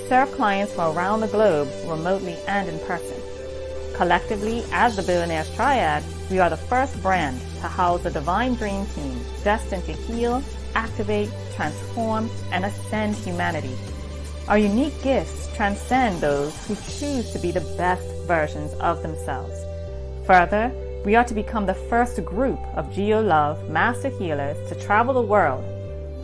serve clients from around the globe, remotely and in person. Collectively, as the Billionaires Triad, we are the first brand to house a divine dream team destined to heal, activate, transform, and ascend humanity. Our unique gifts transcend those who choose to be the best versions of themselves. Further, we are to become the first group of Geo Love master healers to travel the world,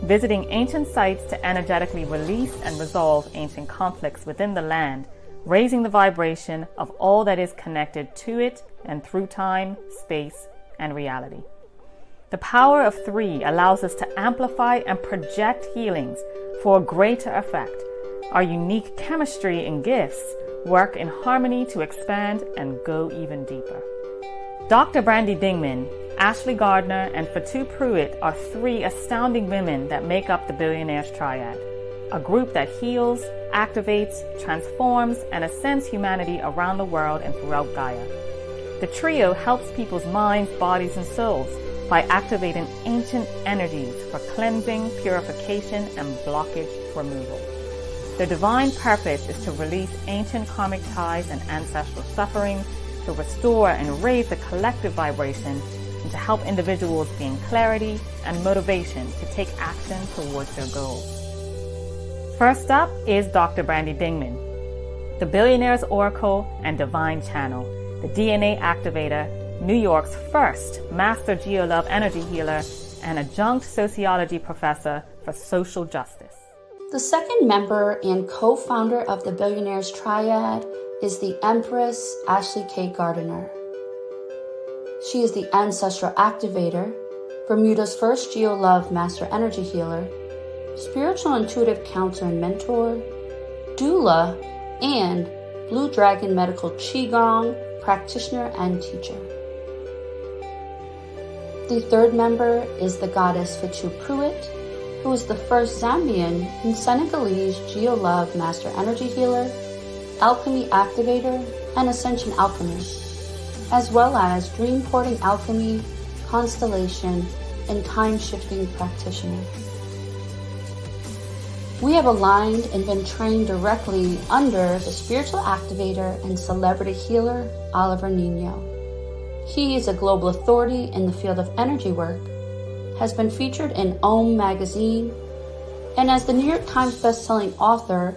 visiting ancient sites to energetically release and resolve ancient conflicts within the land, raising the vibration of all that is connected to it and through time, space, and reality. The power of 3 allows us to amplify and project healings for a greater effect. Our unique chemistry and gifts work in harmony to expand and go even deeper. Dr. Brandy Dingman, Ashley Gardner, and Fatu Pruitt are 3 astounding women that make up the Billionaires Triad, a group that heals, activates, transforms, and ascends humanity around the world and throughout Gaia. The trio helps people's minds, bodies, and souls by activating ancient energies for cleansing, purification, and blockage removal. Their divine purpose is to release ancient karmic ties and ancestral suffering, to restore and raise the collective vibration, and to help individuals gain clarity and motivation to take action towards their goals. First up is Dr. Brandy Dingman, the Billionaires Oracle and Divine Channel, the DNA Activator, New York's first Master Geo Love Energy Healer, and adjunct sociology professor for social justice. The second member and co-founder of the Billionaires Triad is the Empress Ashley K. Gardner. She is the Ancestral Activator, Bermuda's first Geo Love Master Energy Healer, Spiritual Intuitive Counselor and Mentor, Doula, and Blue Dragon Medical Qigong Practitioner and Teacher. The third member is the Goddess Fatu Pruitt, who is the first Zambian and Senegalese Geo Love Master Energy Healer, Alchemy Activator, and Ascension Alchemist, as well as Dream Porting Alchemy, Constellation, and Time-Shifting Practitioner. We have aligned and been trained directly under the spiritual activator and celebrity healer, Oliver Nino. He is a global authority in the field of energy work, has been featured in Om magazine, and as the New York Times best-selling author,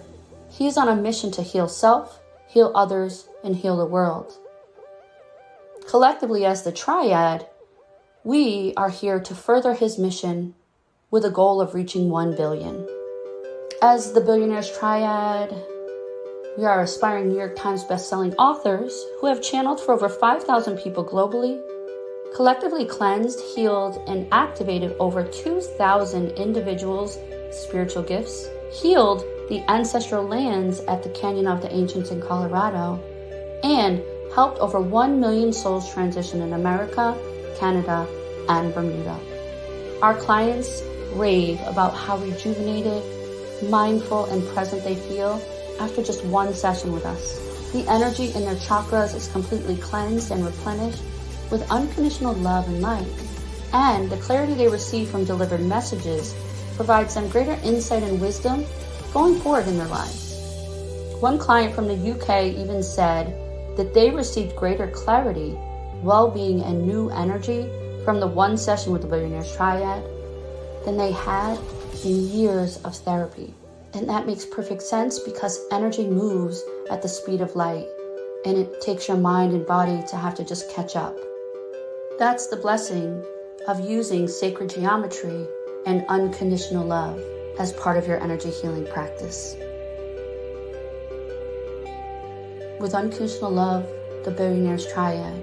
he is on a mission to heal self, heal others, and heal the world. Collectively as the Triad, we are here to further his mission with a goal of reaching 1 billion. As the Billionaires Triad, we are aspiring New York Times best-selling authors who have channeled for over 5,000 people globally, collectively cleansed, healed, and activated over 2,000 individuals' spiritual gifts, healed the ancestral lands at the Canyon of the Ancients in Colorado, and helped over 1 million souls transition in America, Canada, and Bermuda. Our clients rave about how rejuvenated, mindful, and present they feel after just one session with us. The energy in their chakras is completely cleansed and replenished with unconditional love and light, and the clarity they receive from delivered messages provides them greater insight and wisdom going forward in their lives. One client from the UK even said that they received greater clarity, well-being, and new energy from the one session with the Billionaires Triad than they had in years of therapy. And that makes perfect sense because energy moves at the speed of light, and it takes your mind and body to have to just catch up. That's the blessing of using sacred geometry and unconditional love as part of your energy healing practice. With unconditional love, the Billionaires Triad,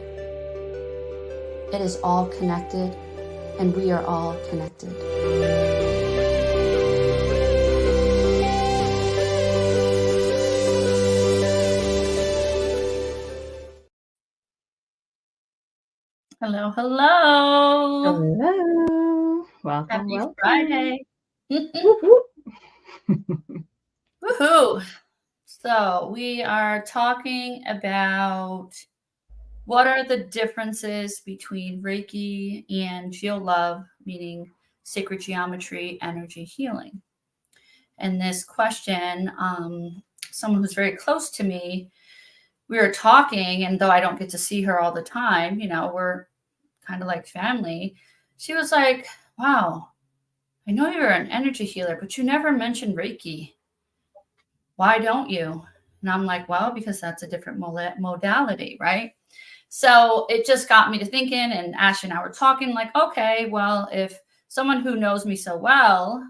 it is all connected, and we are all connected. Hello, hello. Hello. Welcome, Happy welcome. Friday. Whoop, Woohoo. So we are talking about what are the differences between Reiki and Geo Love, meaning sacred geometry, energy healing. And this question someone who's very close to me, we were talking, and though I don't get to see her all the time, we're kind of like family. She was like, wow, I know you're an energy healer, but you never mentioned Reiki. Why don't you? And I'm like, well, because that's a different modality, right? So it just got me to thinking, and Ashley and I were talking like, okay, well, if someone who knows me so well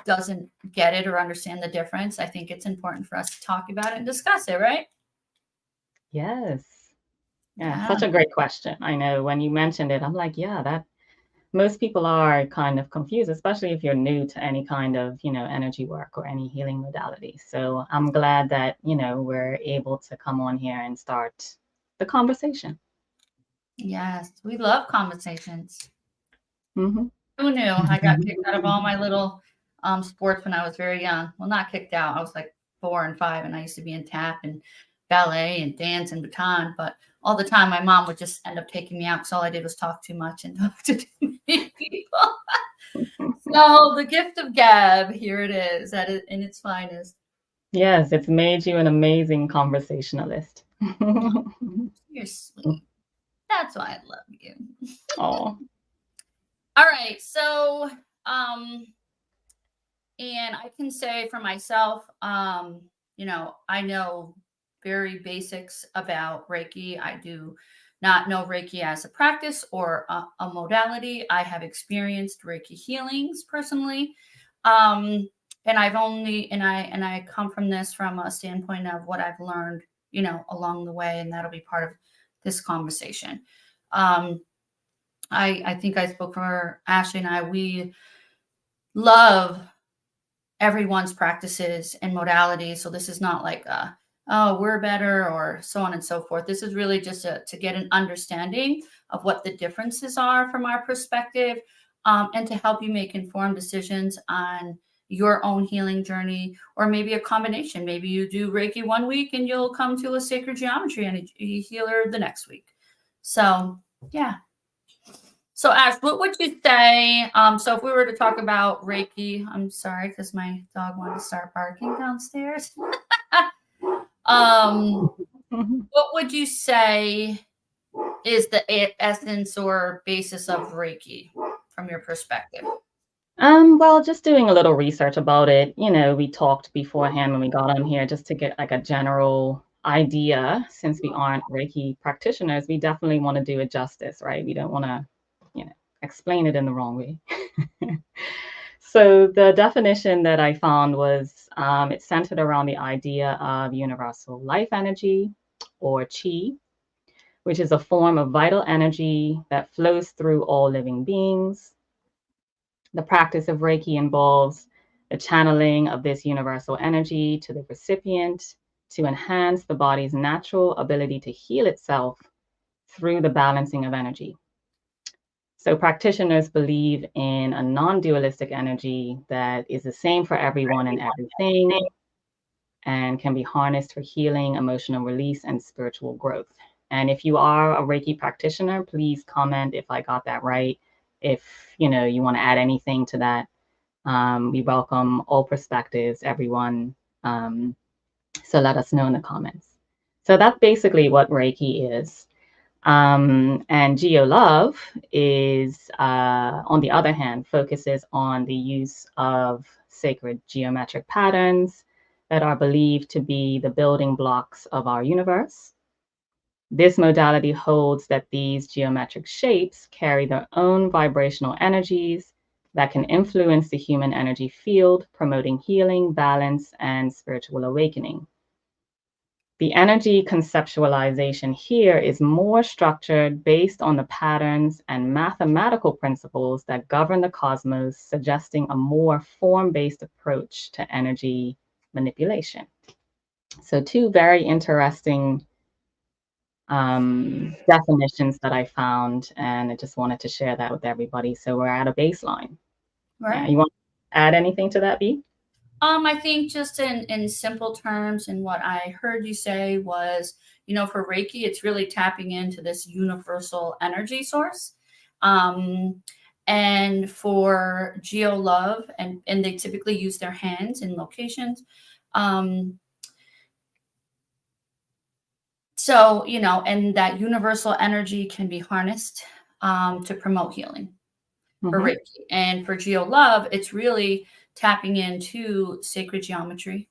doesn't get it or understand the difference, I think it's important for us to talk about it and discuss it, right? Yes. Yeah, Yeah. such a great question. I know when you mentioned it, I'm like, yeah, that most people are kind of confused, especially if you're new to any kind of, energy work or any healing modality. So I'm glad that, we're able to come on here and start the conversation. Yes, we love conversations. Mm-hmm. Who knew? I got kicked out of all my little sports when I was very young. Well, not kicked out. I was like 4 and 5, and I used to be in tap and ballet and dance and baton. But all the time, my mom would just end up taking me out because all I did was talk too much and talk to too many people. So the gift of gab, here it is, in its finest. Yes, it's made you an amazing conversationalist. You're sweet. That's why I love you. Oh. All right. So, and I can say for myself, I know very basics about Reiki. I do not know Reiki as a practice or a modality. I have experienced Reiki healings personally. And I come from this from a standpoint of what I've learned, along the way, and that'll be part of this conversation. I think I spoke for Ashley and I. We love everyone's practices and modalities. So this is not like, oh, we're better or so on and so forth. This is really just to get an understanding of what the differences are from our perspective, and to help you make informed decisions on your own healing journey, or maybe a combination. Maybe you do Reiki one week and you'll come to a sacred geometry and a healer the next week. So, yeah. So Ash, what would you say? So if we were to talk about Reiki, I'm sorry, because my dog wanted to start barking downstairs. What would you say is the essence or basis of Reiki from your perspective? Well, just doing a little research about it. We talked beforehand when we got on here just to get like a general idea. Since we aren't Reiki practitioners, we definitely want to do it justice, right? We don't want to, explain it in the wrong way. So the definition that I found was it's centered around the idea of universal life energy, or chi, which is a form of vital energy that flows through all living beings. The practice of Reiki involves the channeling of this universal energy to the recipient to enhance the body's natural ability to heal itself through the balancing of energy. So practitioners believe in a non-dualistic energy that is the same for everyone and everything, and can be harnessed for healing, emotional release, and spiritual growth. And if you are a Reiki practitioner, please comment if I got that right. If you want to add anything to that, we welcome all perspectives, everyone. So let us know in the comments. So that's basically what Reiki is. And Geo Love is, on the other hand, focuses on the use of sacred geometric patterns that are believed to be the building blocks of our universe. This modality holds that these geometric shapes carry their own vibrational energies that can influence the human energy field, promoting healing, balance, and spiritual awakening. The energy conceptualization here is more structured based on the patterns and mathematical principles that govern the cosmos, suggesting a more form-based approach to energy manipulation. So two very interesting definitions that I found, and I just wanted to share that with everybody. So we're at a baseline. Right. Yeah, you want to add anything to that, B? I think just in simple terms, and what I heard you say was, for Reiki, it's really tapping into this universal energy source. And for Geo Love, and they typically use their hands in locations. So, and that universal energy can be harnessed to promote healing for Mm-hmm. Reiki. And for Geo Love, it's really tapping into sacred geometry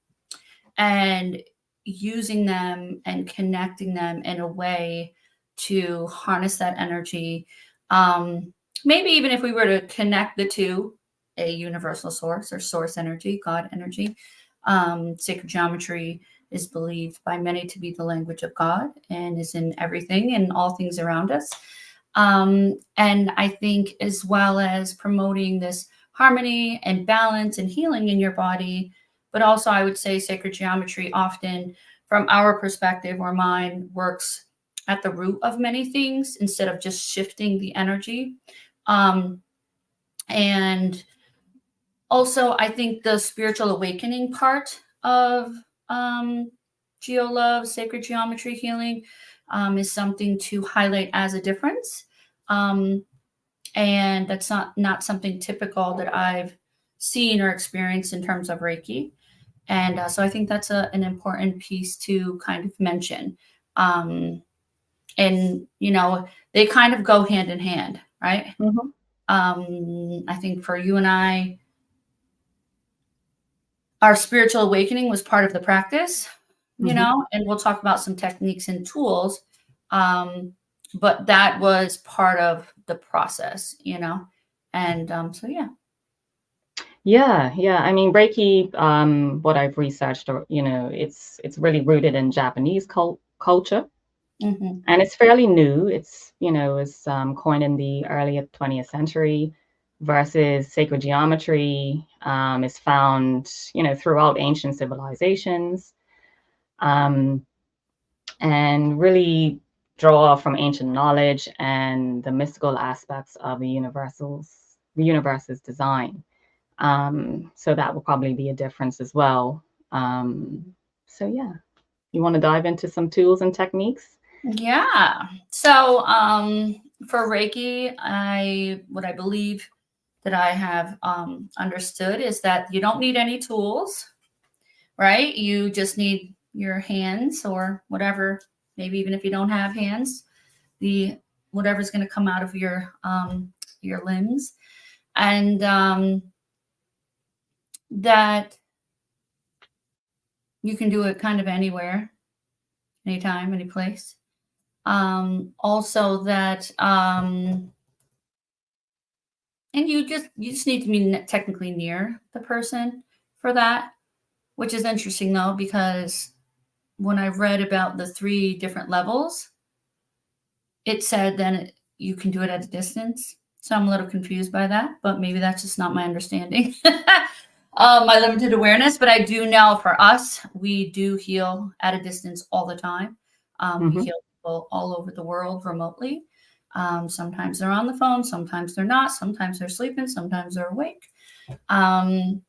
and using them and connecting them in a way to harness that energy. Maybe even if we were to connect the two, a universal source or source energy, God energy, sacred geometry is believed by many to be the language of God and is in everything and all things around us. And I think as well as promoting this harmony and balance and healing in your body, but also I would say sacred geometry often from our perspective or mine works at the root of many things instead of just shifting the energy. And also I think the spiritual awakening part of Geo Love, sacred geometry healing is something to highlight as a difference. And that's not something typical that I've seen or experienced in terms of Reiki. And so I think that's an important piece to kind of mention. And, they kind of go hand in hand, right? Mm-hmm. I think for you and I, our spiritual awakening was part of the practice, Mm-hmm. and we'll talk about some techniques and tools. But that was part of the process, and so, yeah. Yeah. I mean, Reiki, what I've researched, or it's really rooted in Japanese culture, Mm-hmm. and it's fairly new. It's was coined in the early 20th century, versus sacred geometry is found throughout ancient civilizations, um, and really draw from ancient knowledge and the mystical aspects of the universe's design. So that will probably be a difference as well. So yeah, you want to dive into some tools and techniques? Yeah. So for Reiki, what I believe that I have understood is that you don't need any tools, right? You just need your hands or whatever. Maybe even if you don't have hands, the whatever's going to come out of your limbs, and that you can do it kind of anywhere, anytime, any place. Also that and you just need to be technically near the person for that, which is interesting though, because when I read about the 3 different levels, it said then you can do it at a distance. So I'm a little confused by that, but maybe that's just not my understanding. My limited awareness, but I do know for us, we do heal at a distance all the time. We Mm-hmm. heal people all over the world remotely. Sometimes they're on the phone, sometimes they're not, sometimes they're sleeping, sometimes they're awake. And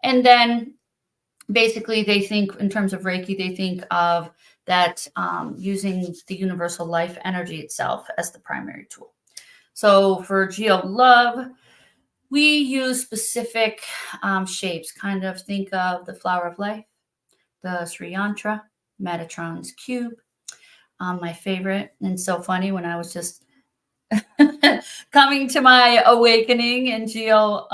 then basically they think in terms of Reiki, they think of that using the universal life energy itself as the primary tool. So for Geo Love, we use specific shapes. Kind of think of the flower of life, the Sri Yantra, Metatron's cube. My favorite, and so funny when I was just coming to my awakening in Geo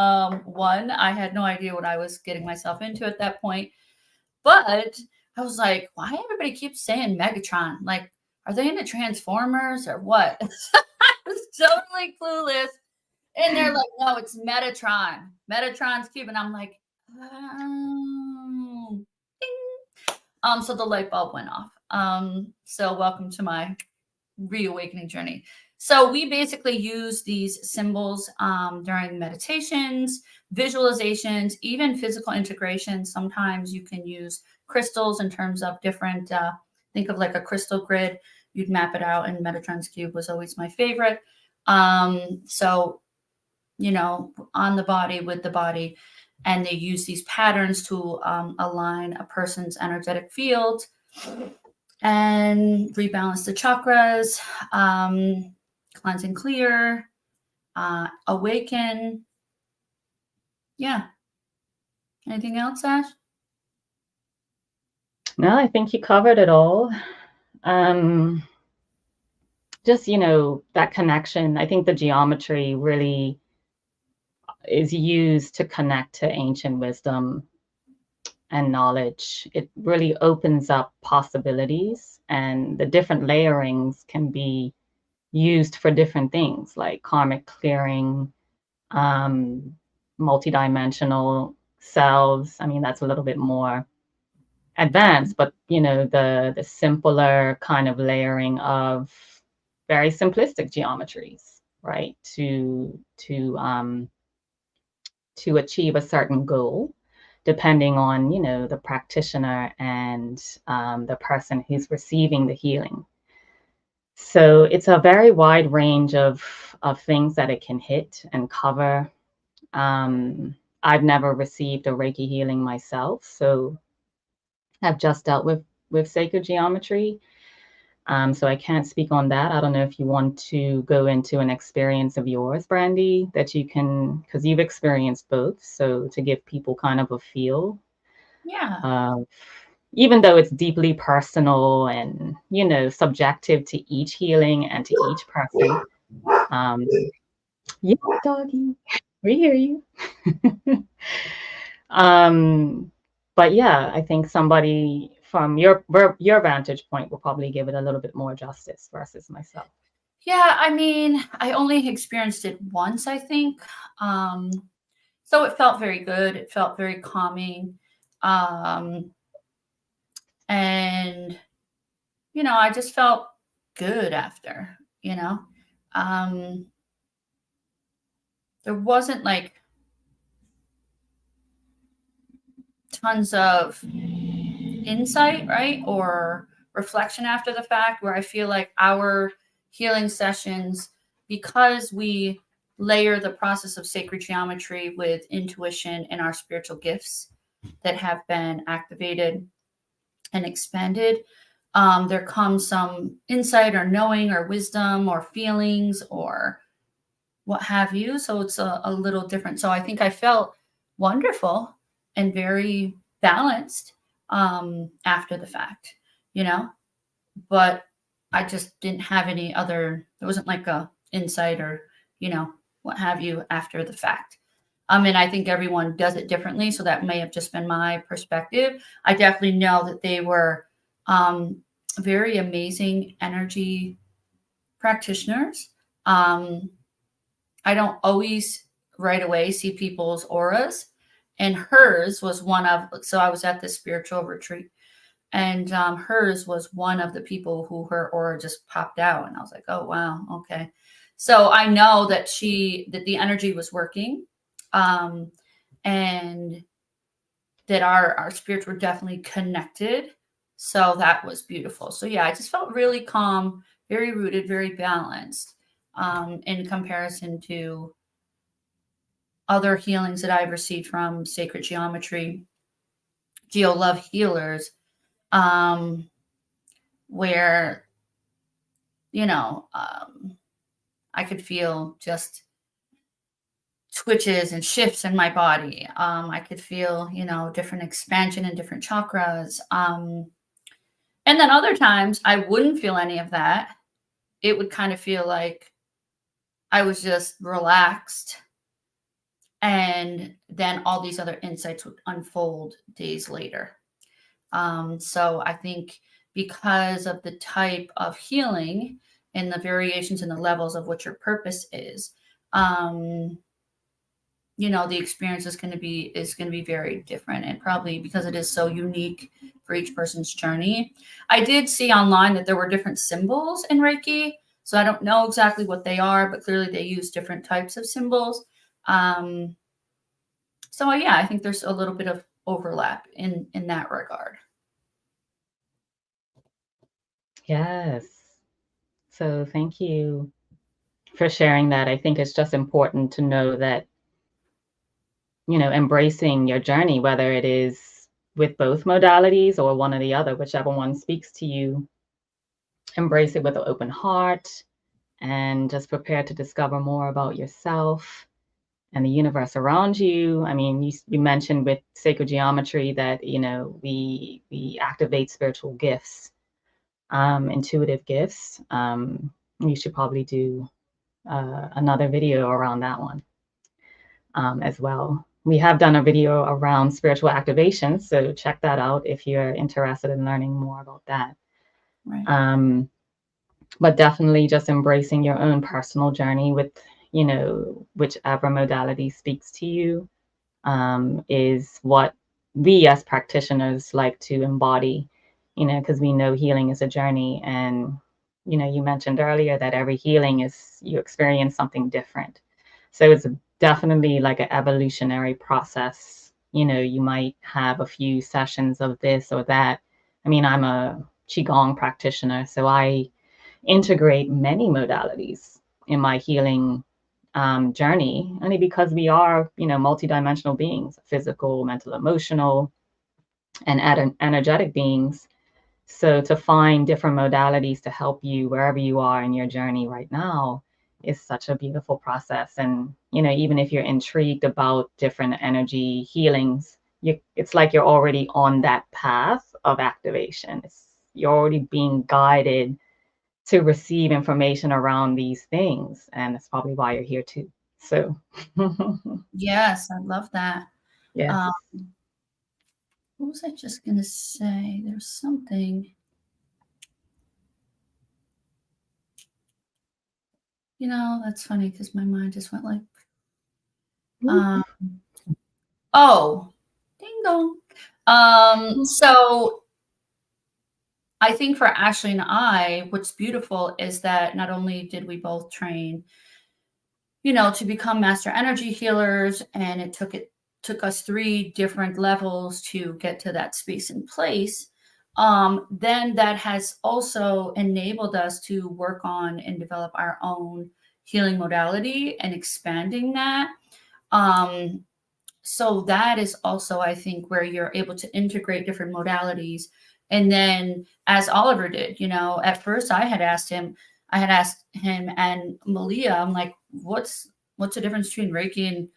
1, I had no idea what I was getting myself into at that point. But I was like, why everybody keeps saying Megatron? Like, are they into Transformers or what? I was totally clueless. And they're like, no, it's Metatron. Metatron's cube. And I'm like, oh. Ding. So the light bulb went off. So welcome to my reawakening journey. So we basically use these symbols during meditations, visualizations, even physical integration. Sometimes you can use crystals in terms of different, think of like a crystal grid. You'd map it out, and Metatron's cube was always my favorite. So, on the body, with the body, and they use these patterns to align a person's energetic field and rebalance the chakras, cleanse and clear, awaken. Yeah. Anything else, Ash? No, I think you covered it all. Just, that connection. I think the geometry really is used to connect to ancient wisdom and knowledge. It really opens up possibilities, and the different layerings can be used for different things like karmic clearing, um, multidimensional selves. I mean, that's a little bit more advanced, but the simpler kind of layering of very simplistic geometries, right? To achieve a certain goal, depending on the practitioner and the person who's receiving the healing. So it's a very wide range of things that it can hit and cover. I've never received a Reiki healing myself, so I've just dealt with sacred geometry. So I can't speak on that. I don't know if you want to go into an experience of yours, Brandy, that you can, because you've experienced both. So to give people kind of a feel, Yeah. even though it's deeply personal and subjective to each healing and to each person. Yeah, doggy, we hear you. um, but yeah, I think somebody from your vantage point will probably give it a little bit more justice versus myself. Yeah, I mean, I only experienced it once, I think. Um, so it felt very good. It felt very calming. Um, and, I just felt good after, you know. Um, there wasn't like tons of insight, right? Or reflection after the fact, where I feel like our healing sessions, because we layer the process of sacred geometry with intuition and our spiritual gifts that have been activated and expanded, there comes some insight or knowing or wisdom or feelings or what have you. So it's a little different. So I think I felt wonderful and very balanced after the fact, you know, but I just didn't have any other, there wasn't like a insight or, what have you after the fact. And I think everyone does it differently. So that may have just been my perspective. I definitely know that they were very amazing energy practitioners. I don't always right away see people's auras, and hers was one of, so I was at this spiritual retreat, and hers was one of the people who her aura just popped out, and I was like, oh wow, okay. So I know that that the energy was working, and that our spirits were definitely connected. So that was beautiful. So yeah, I just felt really calm, very rooted, very balanced, in comparison to other healings that I've received from sacred geometry, Geo Love healers, where, I could feel just twitches and shifts in my body. I could feel, different expansion in different chakras. And then other times I wouldn't feel any of that. It would kind of feel like I was just relaxed. And then all these other insights would unfold days later. So I think because of the type of healing and the variations and the levels of what your purpose is, the experience is going to be very different, and probably because it is so unique for each person's journey. I did see online that there were different symbols in Reiki, so I don't know exactly what they are, but clearly they use different types of symbols. So yeah, I think there's a little bit of overlap in that regard. Yes. So thank you for sharing that. I think it's just important to know that, embracing your journey, whether it is with both modalities or one or the other, whichever one speaks to you, embrace it with an open heart and just prepare to discover more about yourself and the universe around you. I mean, you mentioned with sacred geometry that, we activate spiritual gifts, intuitive gifts. You should probably do another video around that one as well. We have done a video around spiritual activation, so check that out if you're interested in learning more about that. Right. But definitely just embracing your own personal journey with, whichever modality speaks to you, is what we as practitioners like to embody, because we know healing is a journey. And, you mentioned earlier that every healing is, you experience something different. So it's definitely like an evolutionary process. You might have a few sessions of this or that. I mean, I'm a Qigong practitioner, so I integrate many modalities in my healing journey, only because we are, multidimensional beings, physical, mental, emotional, and energetic beings. So to find different modalities to help you wherever you are in your journey right now is such a beautiful process. And, even if you're intrigued about different energy healings, it's like you're already on that path of activation. You're already being guided to receive information around these things. And that's probably why you're here too. So, Yes, I love that. yes. Um, what was I just going to say? There's something, that's funny because my mind just went like, oh, ding dong. So I think for Ashley and I, what's beautiful is that not only did we both train, to become master energy healers, and it took us 3 different levels to get to that space and place. Then that has also enabled us to work on and develop our own healing modality and expanding that. So that is also, I think, where you're able to integrate different modalities. And then, as Oliver did, at first I had asked him and Malia, I'm like, what's the difference between Reiki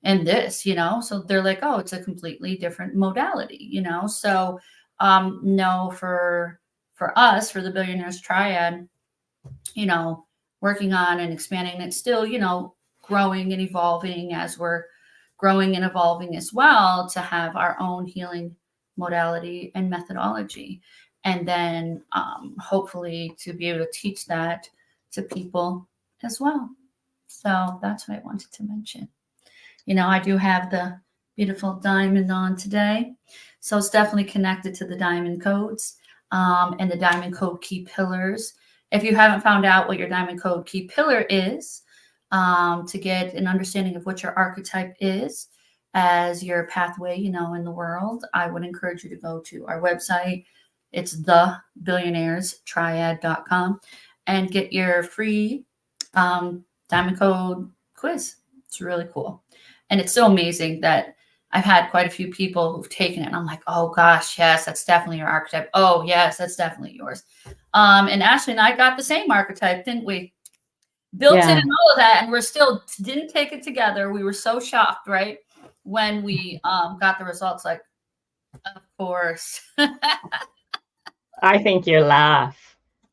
and this, So they're like, oh, it's a completely different modality, So no, for us, for the Billionaires Triad, working on and expanding, it's still, growing and evolving as we're growing and evolving as well, to have our own healing modality and methodology. And then hopefully to be able to teach that to people as well. So that's what I wanted to mention. I do have the beautiful diamond on today. So it's definitely connected to the diamond codes and the diamond code key pillars. If you haven't found out what your diamond code key pillar is, to get an understanding of what your archetype is as your pathway, in the world, I would encourage you to go to our website. It's thebillionairestriad.com and get your free diamond code quiz. It's really cool. And it's so amazing that I've had quite a few people who've taken it, and I'm like, oh gosh, yes, that's definitely your archetype. Oh yes, that's definitely yours. And Ashley and I got the same archetype, didn't we? Built it and all of that, and we're still didn't take it together. We were so shocked, right? When we got the results, like, of course. I think your laugh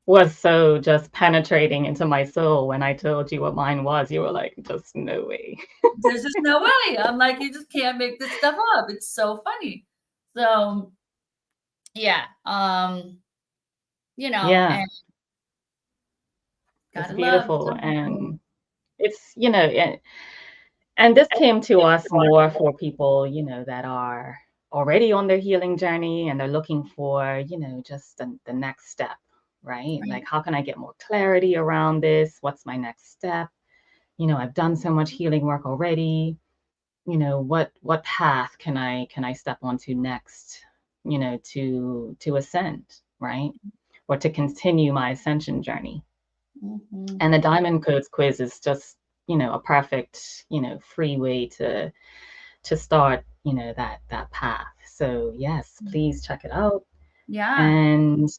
was so just penetrating into my soul when I told you what mine was. You were like, just no way. There's just no way. I'm like, you just can't make this stuff up. It's so funny. So yeah. Yeah, And it's gotta love. beautiful. And it's, and this came to us more for people, that are already on their healing journey and they're looking for, just the next step, right? Like, how can I get more clarity around this? What's my next step? I've done so much healing work already. What path can I step onto next, to ascend, right? Or to continue my ascension journey. Mm-hmm. And the Diamond Codes quiz is just, a perfect, free way to start, that path. So yes, please check it out. Yeah. And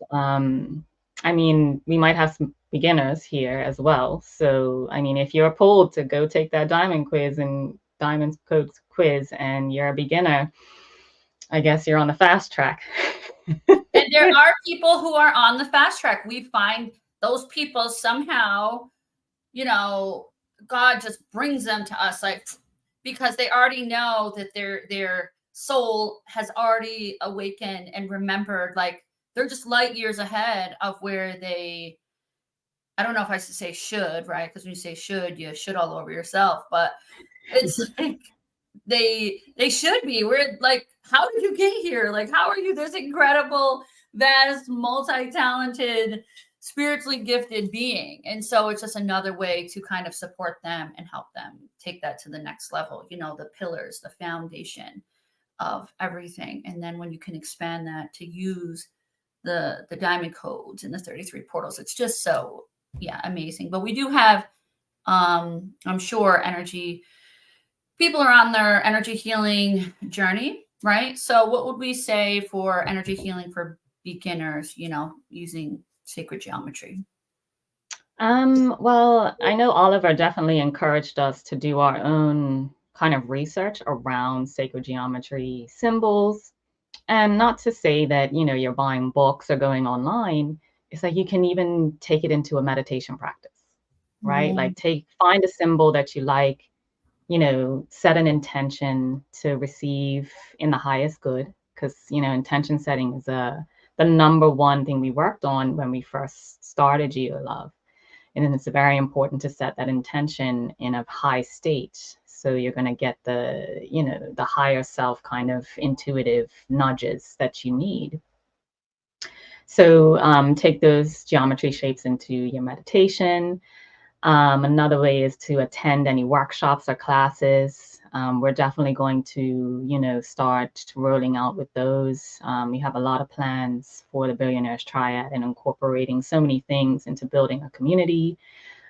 I mean, we might have some beginners here as well. So, I mean, if you're pulled to go take that diamond codes quiz and you're a beginner, I guess you're on the fast track. And there are people who are on the fast track. We find those people somehow, you know, God just brings them to us, like, because they already know that their soul has already awakened and remembered, like they're just light years ahead of where they, I don't know if I should say should, right? Because when you say should, you should all over yourself. But it's like they should be. We're like, how did you get here? Like, how are you this incredible, vast, multi-talented, spiritually gifted being? And so it's just another way to kind of support them and help them take that to the next level, you know, the pillars, the foundation of everything. And then when you can expand that to use the diamond codes and the 33 portals, it's just so, yeah, amazing. But we do have I'm sure energy people are on their energy healing journey, right? So what would we say for energy healing for beginners, you know, using sacred geometry? Well, I know Oliver definitely encouraged us to do our own kind of research around sacred geometry symbols. And not to say that, you know, you're buying books or going online. It's like you can even take it into a meditation practice, right? Mm, Like find a symbol that you like, you know, set an intention to receive in the highest good. Because, you know, intention setting is the number one thing we worked on when we first started Geo Love. And then it's very important to set that intention in a high state. So you're going to get the, you know, the higher self kind of intuitive nudges that you need. So take those geometry shapes into your meditation. Another way is to attend any workshops or classes. We're definitely going to, you know, start rolling out with those. We have a lot of plans for the Billionaires Triad and incorporating so many things into building a community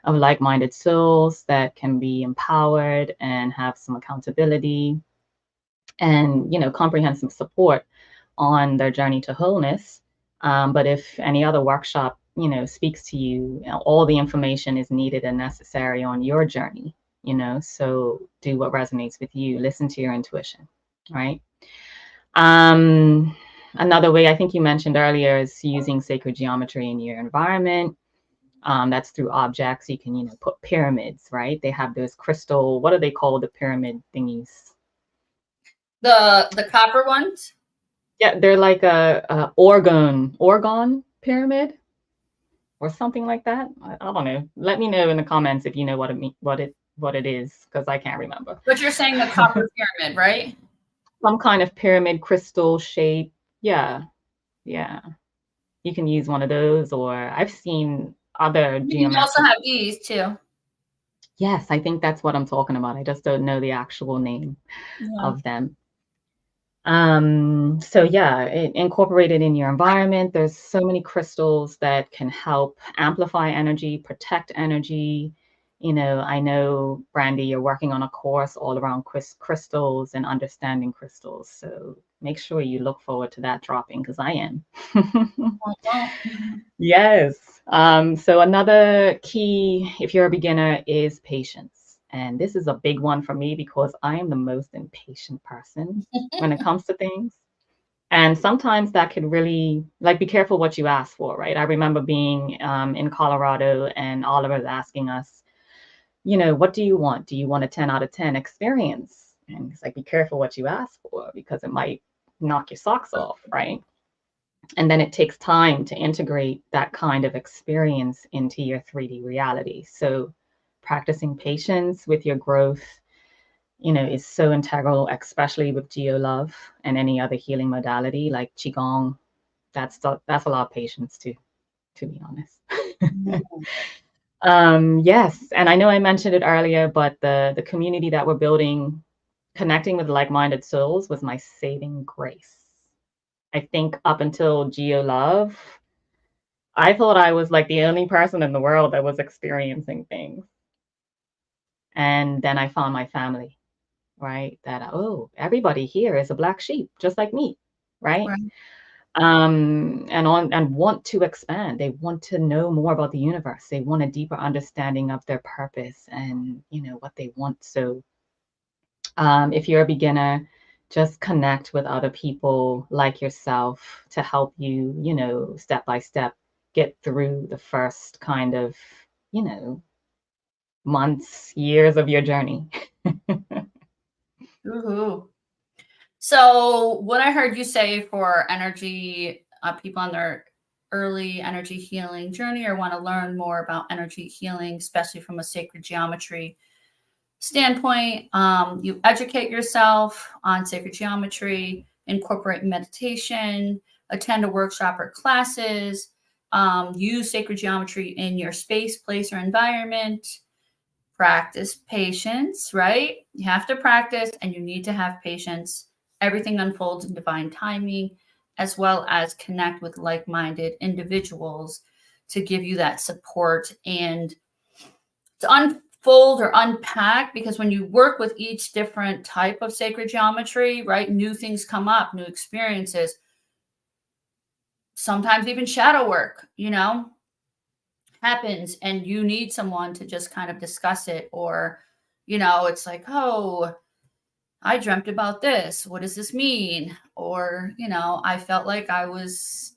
of like-minded souls that can be empowered and have some accountability and, you know, comprehensive support on their journey to wholeness. But if any other workshop, you know, speaks to you, you know, all the information is needed and necessary on your journey, you know, so do what resonates with you, listen to your intuition, right? Another way I think you mentioned earlier is using sacred geometry in your environment. That's through objects. You can, you know, put pyramids, right? They have those crystal, what are they called? The pyramid thingies. the copper ones. Yeah, they're like a orgon pyramid or something like that. I don't know. Let me know in the comments if you know what it is, because I can't remember. But you're saying the copper pyramid, right? Some kind of pyramid crystal shape. Yeah, yeah. You can use one of those, or I've seen other You can also geometric. have these too. Yes, I think that's what I'm talking about. I just don't know the actual name Yeah. of them. So yeah, incorporated in your environment. There's so many crystals that can help amplify energy, protect energy. You know, I know, Brandy, you're working on a course all around crystals and understanding crystals. So make sure you look forward to that dropping, because I am. Well, Yes. So another key, if you're a beginner, is patience. And this is a big one for me because I am the most impatient person when it comes to things. And sometimes that could really, like, be careful what you ask for, right? I remember being in Colorado and Oliver's asking us, you know, what do you want? Do you want a 10 out of 10 experience? And it's like, be careful what you ask for because it might knock your socks off, right? And then it takes time to integrate that kind of experience into your 3D reality. So practicing patience with your growth, you know, is so integral, especially with Geo Love and any other healing modality like Qigong. That's a lot of patience too, to be honest. Yes, and I know I mentioned it earlier, but the community that we're building, connecting with like-minded souls, was my saving grace. I think up until Geo Love, I thought I was like the only person in the world that was experiencing things. And then I found my family, right? That, oh, everybody here is a black sheep, just like me, right? right. and want to expand. They want to know more about the universe. They want a deeper understanding of their purpose and what they want. So if you're a beginner, just connect with other people like yourself to help you, step by step, get through the first kind of, months, years of your journey. Woohoo. So what I heard you say for energy, people on their early energy healing journey or want to learn more about energy healing, especially from a sacred geometry standpoint, you educate yourself on sacred geometry, incorporate meditation, attend a workshop or classes, use sacred geometry in your space, place, or environment. Practice patience, right? You have to practice and you need to have patience. Everything unfolds in divine timing, as well as connect with like-minded individuals to give you that support and to unfold or unpack, because when you work with each different type of sacred geometry, right, new things come up, new experiences, sometimes even shadow work, happens, and you need someone to just kind of discuss it. Or it's like, oh, I dreamt about this, what does this mean? Or I felt like I was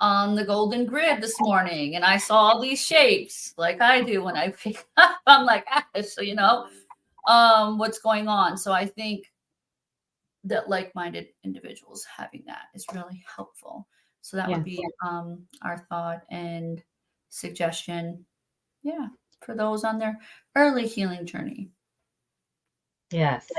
on the golden grid this morning and I saw all these shapes, like I do when I wake up. I'm like, so what's going on. So I think that like-minded individuals having that is really helpful. So that would be our thought and suggestion, for those on their early healing journey. Yes.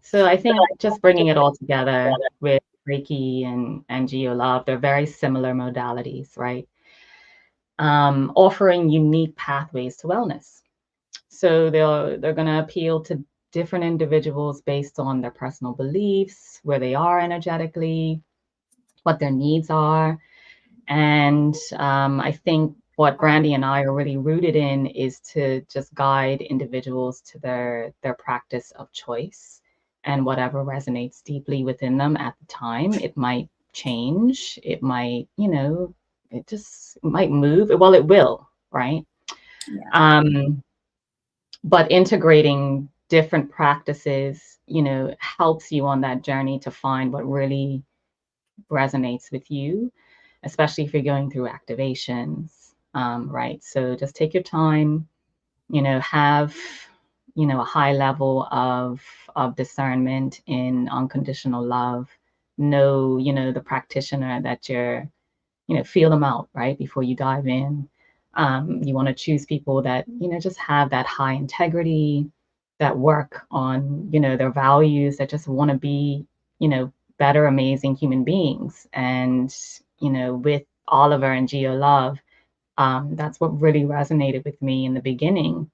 So I think just bringing it all together with Reiki and Geo Love, they're very similar modalities, right? Offering unique pathways to wellness. So they're going to appeal to different individuals based on their personal beliefs, where they are energetically, what their needs are. And I think what Brandy and I are really rooted in is to just guide individuals to their practice of choice and whatever resonates deeply within them at the time. It might change. It might, it might move. Well, it will, right? Yeah. But integrating different practices, helps you on that journey to find what really resonates with you, especially if you're going through activations, right? So just take your time, have, a high level of discernment in unconditional love. Know, the practitioner that you're, feel them out, right? Before you dive in. You want to choose people that, just have that high integrity, that work on, their values, that just want to be, better, amazing human beings. And, with Oliver and Geo Love, that's what really resonated with me in the beginning.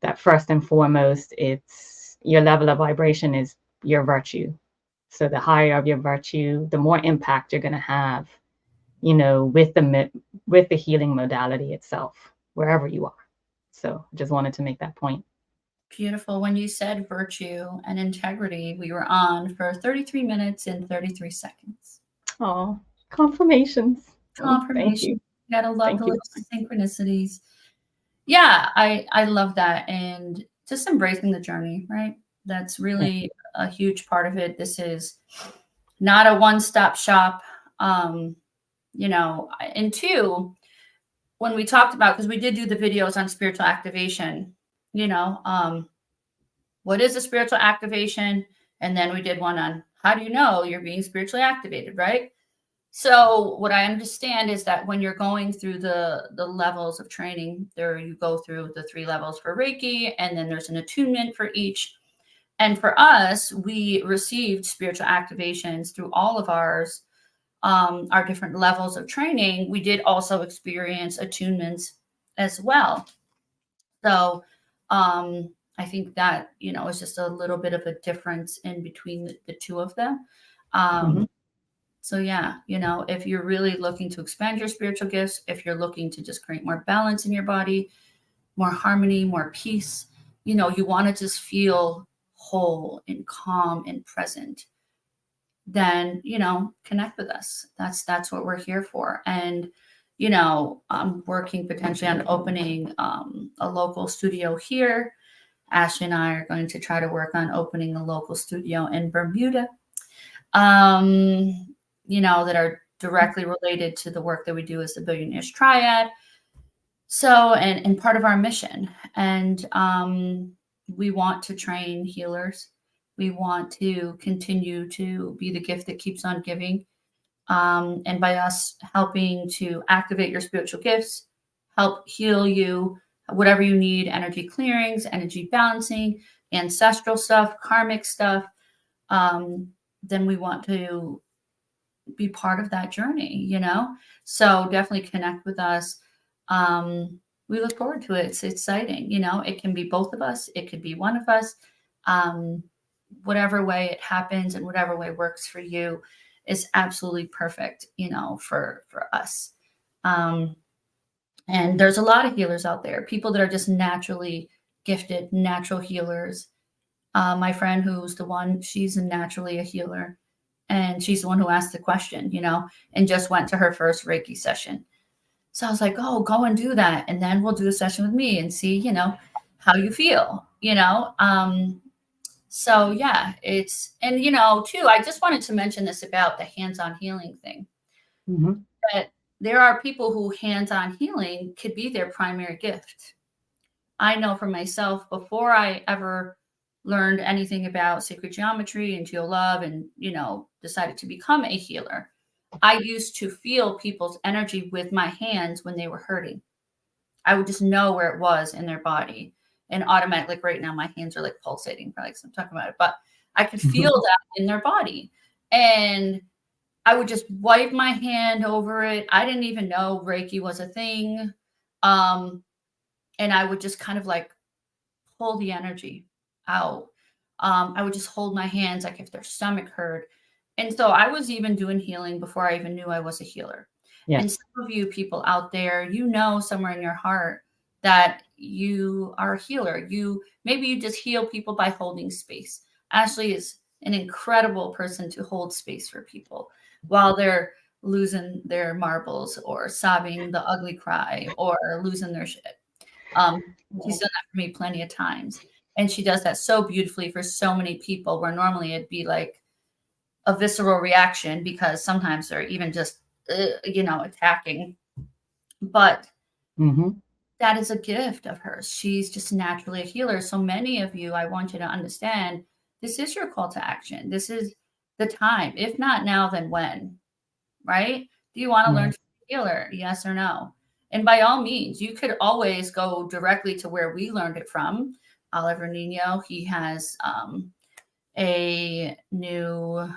That first and foremost, it's your level of vibration is your virtue. So the higher of your virtue, the more impact you're going to have, with the healing modality itself, wherever you are. So I just wanted to make that point. Beautiful. When you said virtue and integrity, we were on for 33 minutes and 33 seconds. Oh, confirmations. Confirmation. Thank you. You gotta love Thank the you. little synchronicities. Yeah, I love that. And just embracing the journey, right? That's really a huge part of it. This is not a one-stop shop. And two, when we talked about, because we did do the videos on spiritual activation, what is a spiritual activation? And then we did one on how do you know you're being spiritually activated, right? So what I understand is that when you're going through the levels of training, there you go through the 3 levels for Reiki, and then there's an attunement for each. And for us, we received spiritual activations through all of our different levels of training. We did also experience attunements as well. So I think that, is just a little bit of a difference in between the two of them. So yeah, if you're really looking to expand your spiritual gifts, if you're looking to just create more balance in your body, more harmony, more peace, you want to just feel whole and calm and present. then, connect with us. That's what we're here for. And, I'm working potentially on opening a local studio here. Ashley and I are going to try to work on opening a local studio in Bermuda, that are directly related to the work that we do as the Billionaires Triad. So, and part of our mission. And we want to train healers. We want to continue to be the gift that keeps on giving. And by us helping to activate your spiritual gifts, help heal you, whatever you need, energy clearings, energy balancing, ancestral stuff, karmic stuff, then we want to be part of that journey, So definitely connect with us. We look forward to it. It's exciting. It can be both of us. It could be one of us. Whatever way it happens and whatever way works for you is absolutely perfect, for us. And there's a lot of healers out there, people that are just naturally gifted, natural healers. My friend who's the one, she's naturally a healer. And she's the one who asked the question, and just went to her first Reiki session. So I was like, oh, go and do that. And then we'll do a session with me and see, how you feel, So yeah, and too, I just wanted to mention this about the hands-on healing thing. Mm-hmm. That there are people who hands-on healing could be their primary gift. I know for myself, before I ever learned anything about sacred geometry and Geo Love and, decided to become a healer, I used to feel people's energy with my hands when they were hurting. I would just know where it was in their body. And automatically, like right now, my hands are like pulsating, probably because I'm talking about it, but I could feel that in their body. And I would just wipe my hand over it. I didn't even know Reiki was a thing. And I would just kind of like pull the energy out. I would just hold my hands like if their stomach hurt. And so I was even doing healing before I even knew I was a healer. Yes. And some of you people out there, somewhere in your heart that you are a healer. Maybe you just heal people by holding space. Ashley is an incredible person to hold space for people while they're losing their marbles or sobbing the ugly cry or losing their shit. She's done that for me plenty of times. And she does that so beautifully for so many people, where normally it'd be like a visceral reaction because sometimes they're even just, attacking. But that is a gift of hers. She's just naturally a healer. So many of you, I want you to understand, this is your call to action. This is the time. If not now, then when? Right? Do you want to learn to be a healer? Yes or no? And by all means, you could always go directly to where we learned it from. Oliver Nino, he has a new,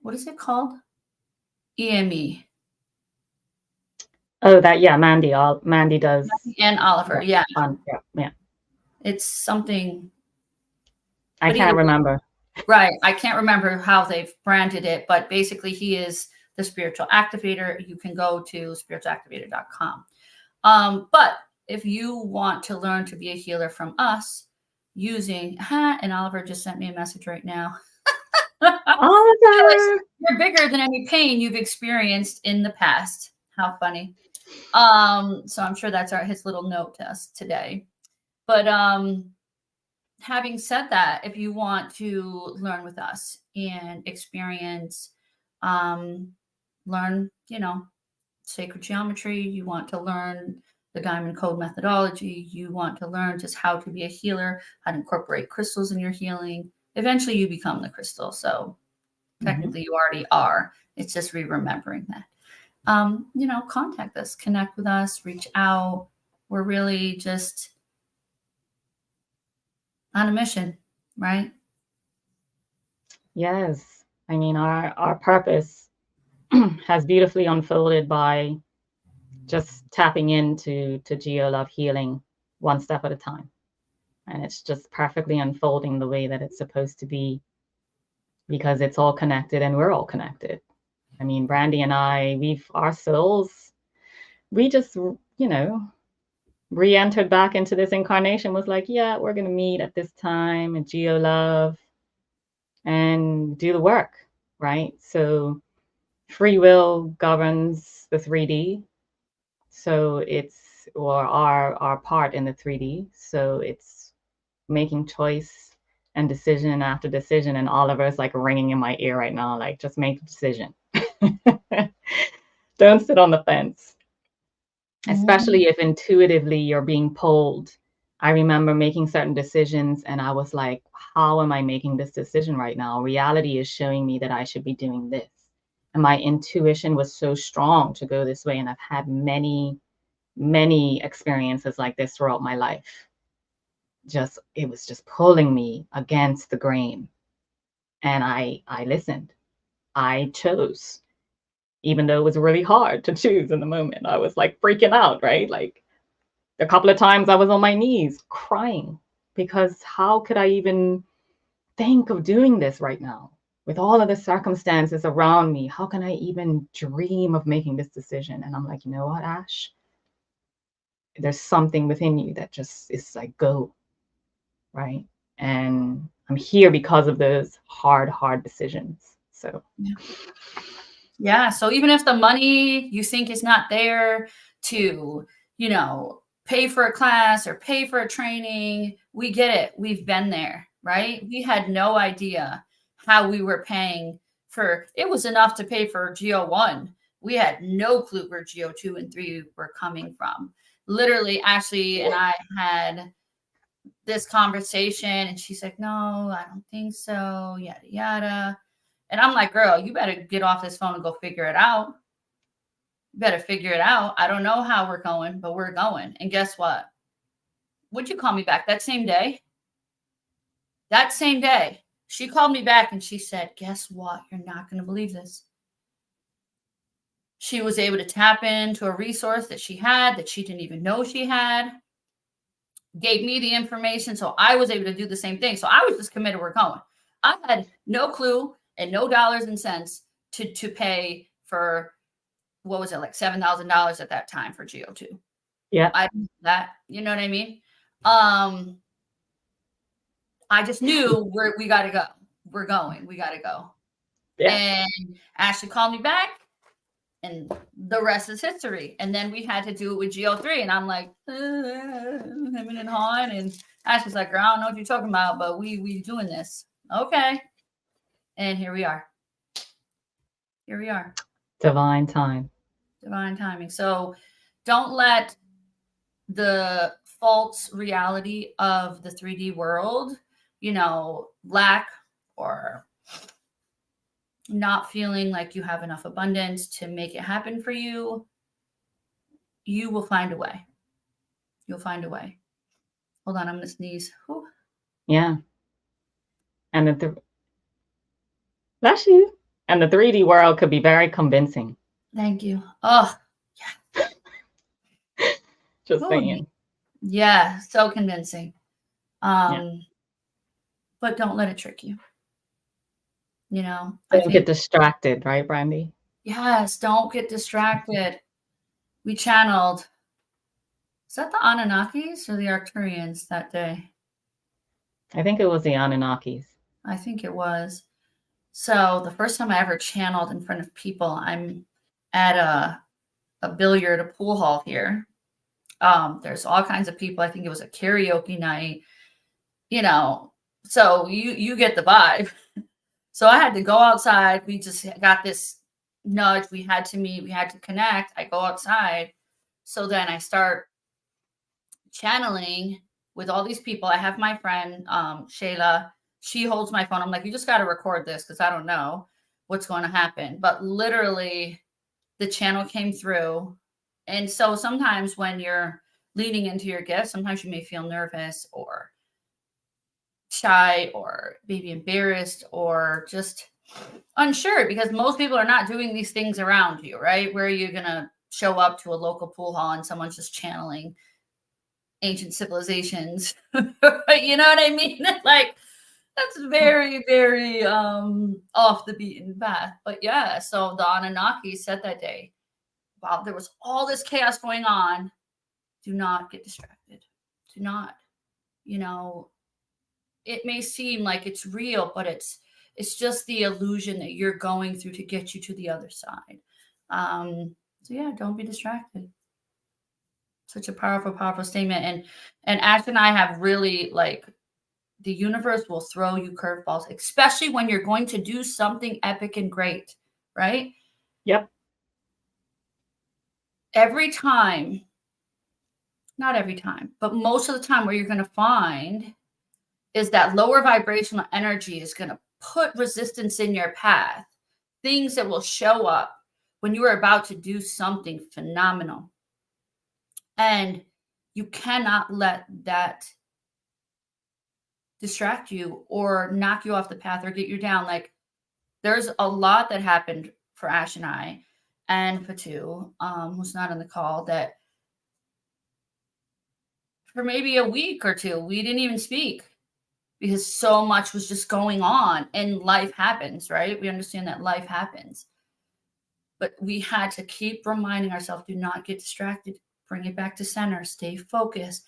what is it called? EME. Oh, Mandy does. And Oliver, yeah. Yeah. It's something. I can't remember. Right. I can't remember how they've branded it, but basically he is the spiritual activator. You can go to spiritualactivator.com. But if you want to learn to be a healer from us using, and Oliver just sent me a message right now. Oliver! You're bigger than any pain you've experienced in the past. How funny. So I'm sure that's his little note to us today. But having said that, if you want to learn with us and experience, learn, sacred geometry, you want to learn the diamond code methodology, you want to learn just how to be a healer, how to incorporate crystals in your healing, eventually you become the crystal. So technically you already are. It's just remembering that. Contact us, connect with us, reach out. We're really just on a mission, right? Yes. I mean, our purpose has beautifully unfolded by just tapping into Geo Love healing one step at a time. And it's just perfectly unfolding the way that it's supposed to be, because it's all connected and we're all connected. I mean, Brandy and I, our souls, we just, re-entered back into this incarnation, was like, yeah, we're going to meet at this time at Geo Love. and do the work, right? So free will governs the 3D. So it's, or our part in the 3D. So it's making choice and decision after decision. And Oliver's like ringing in my ear right now, like, just make a decision. Don't sit on the fence, especially if intuitively you're being pulled. I remember making certain decisions and I was like, how am I making this decision right now? Reality is showing me that I should be doing this. And my intuition was so strong to go this way. And I've had many, many experiences like this throughout my life. It was just pulling me against the grain. And I listened. I chose, even though it was really hard to choose in the moment. I was like freaking out, right? Like, a couple of times I was on my knees crying because how could I even think of doing this right now? With all of the circumstances around me, how can I even dream of making this decision? And I'm like, you know what, Ash? There's something within you that just is like, go, right? And I'm here because of those hard decisions. So, Yeah. So even if the money you think is not there to, pay for a class or pay for a training, we get it. We've been there, right? We had no idea how we were paying for it. Was enough to pay for Geo 1. We had no clue where Geo 2 and 3 were coming from. Literally, Ashley and I had this conversation and she's like, no, I don't think so, yada yada. And I'm like, girl, you better get off this phone and go figure it out. You better figure it out. I don't know how we're going, but we're going. And guess what? Would you call me back that same day? That same day, she called me back and she said, guess what? You're not going to believe this. She was able to tap into a resource that she had that she didn't even know she had, gave me the information. So I was able to do the same thing. So I was just committed. We're going. I had no clue and no dollars and cents to pay for, what was it, like $7,000 at that time for Geo 2. yeah. You know what I mean? I just knew we got to go. We're going. We got to go. Yeah. And Ashley called me back and the rest is history. And then we had to do it with Geo 3. And I'm like, hemming and hawing. And Ashley's like, girl, I don't know what you're talking about, but we doing this. Okay. And here we are. Here we are. Divine time. Divine timing. So don't let the false reality of the 3D world, lack or not feeling like you have enough abundance to make it happen for you. You will find a way. You'll find a way. Hold on, I'm going to sneeze. Whew. Yeah. And bless you. And the 3D world could be very convincing. Thank you. Oh, yeah. Just saying. Yeah, so convincing. But don't let it trick you. Don't get distracted, right, Brandy? Yes, don't get distracted. We channeled. Is that the Anunnakis or the Arcturians that day? I think it was the Anunnakis. I think it was. So the first time I ever channeled in front of people, I'm at a billiard, a pool hall here. There's all kinds of people. I think it was a karaoke night, so you get the vibe. So I had to go outside. We just got this nudge. We had to meet. We had to connect. I go outside. So then I start channeling with all these people. I have my friend, Shayla. She holds my phone. I'm like, you just got to record this because I don't know what's going to happen. But literally, the channel came through. And so sometimes when you're leaning into your gift, sometimes you may feel nervous or shy or maybe embarrassed or just unsure because most people are not doing these things around you, right? Where you're going to show up to a local pool hall and someone's just channeling ancient civilizations. You know what I mean? Like, that's very, very off the beaten path. But yeah, so the Anunnaki said that day, wow, there was all this chaos going on. Do not get distracted. Do not, it may seem like it's real, but it's It's just the illusion that you're going through to get you to the other side. So yeah, don't be distracted. Such a powerful, powerful statement. And Ash and I have really, like, the universe will throw you curveballs, especially when you're going to do something epic and great, right? Yep. Every time, not every time, but most of the time, where you're going to find is that lower vibrational energy is going to put resistance in your path, things that will show up when you are about to do something phenomenal. And you cannot let that distract you or knock you off the path or get you down. Like, there's a lot that happened for Ash and I, and Patu, who's not on the call, that for maybe a week or two, we didn't even speak because so much was just going on, and life happens, right? We understand that life happens. But we had to keep reminding ourselves, do not get distracted, bring it back to center, stay focused.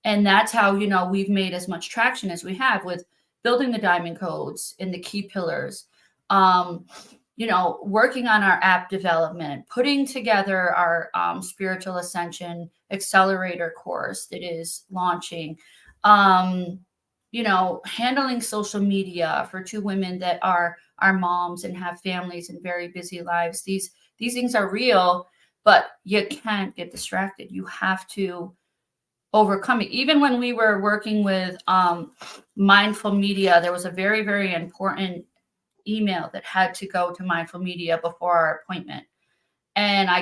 And that's how, we've made as much traction as we have with building the diamond codes and the key pillars, working on our app development, putting together our spiritual ascension accelerator course that is launching, handling social media for two women that are moms and have families and very busy lives. These things are real, but you can't get distracted. You have to overcome it. Even when we were working with Mindful Media, there was a very, very important email that had to go to Mindful Media before our appointment. And I